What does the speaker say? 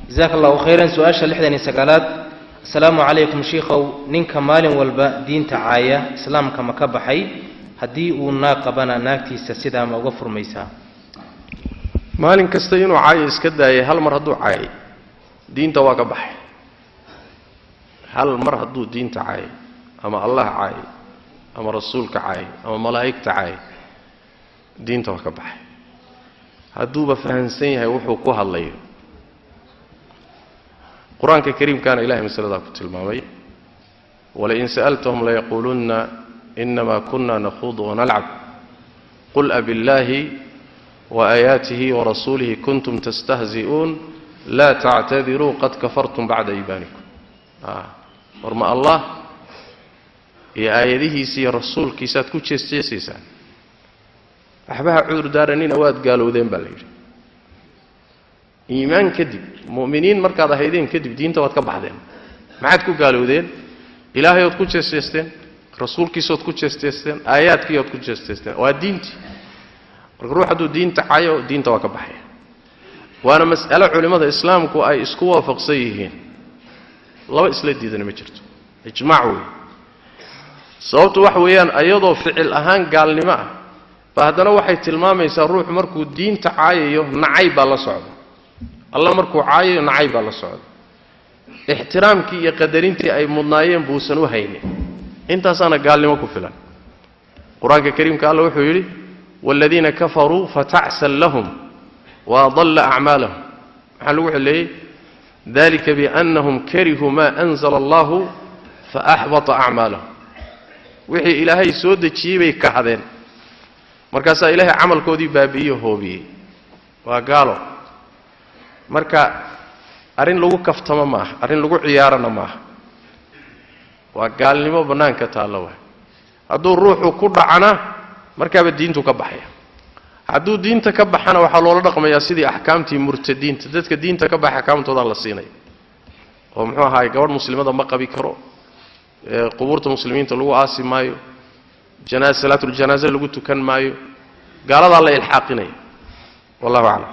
جزاك الله خيرا. سؤال لحدني سقالات. السلام عليكم شيخو نين كمال والبا دين تعايا إسلام كما كبحي هدي وناقبنا ناكتي سسيدا ما غفر ميسا maalin kasta inuu caayo iska daayay hal mar hadduu caayay diinta waa ka baxay hal mar hadduu diinta caayay ama allah caayay ama rasuulka caayay ama malaa'igta caayay diinta waa ka baxay hadduuba fahansan yahay wuxuu ku hadlayo quraanka kariimkaana ilaahay mas'alada ku tilmaamay wala in sa'altahum la yaquluna inma kunna nakhudu wa nal'ab qul abillahi وآياته ورسوله كنتم تستهزئون لا تعتذروا قد كفرتم بعد إيمانكم ورما الله يا آياته سي رسول كيسات كوتشيسيسان أحبها عذر دارنين أواد قالوا ذين بالغير إيمان كذب مؤمنين مركز هيدين كذب دين توات كبحدين ما عاد قالوا ذين إلهي يوت كوتشيسيسان رسول كيسات كوتشيسيسان آيات كيوت كوتشيسيسان ودينتي ruux hadduu diinta cayo diinta waa ka baxaya waana mas'alo culimada islaamku ay isku waafaqsan yihiin laba isla diidan ma jirto ijmaac weey sababtu wax weeyaan ayadoo ficil ahaan gaalnimo ah baadana waxay tilmaamaysaa ruux markuu diinta caayayo nacay baa la socda Allah markuu caayayo nacay baa la socda ixtiraamkii iyo qadarintii ay mudnaayeen buusan u haynin intaasana gaalnimo ku filan quraanka kariimka Allah wuxuu yiri والذين كفروا فتعسل لهم وضل أعمالهم حلو عليه ذلك بأنهم كرهوا ما أنزل الله فأحبط أعمالهم وحي إلهي سود تشيبي كحدين مركز إلهي عمل كودي بابيه هو بيه وقالوا مركا أرين لغو كفتما ماه أرين لغو عيارنا ماه وقال لي ما بنان كتالوه هدو روحو كدعنا markaaba diintu ka baxaya hadduu diinta ka baxana waxa loola dhaqmayaa sidii ahkaamtii murtadiinta dadka diinta ka baxay ahkaamtooda la siinay oo muxuu ahaay gabadh muslimada ma qabi karo qubuurta muslimiinta lagu aasi maayo salaatul janaaza lagu tukan maayo gaalada la ilxaaqinay wallahu a'lam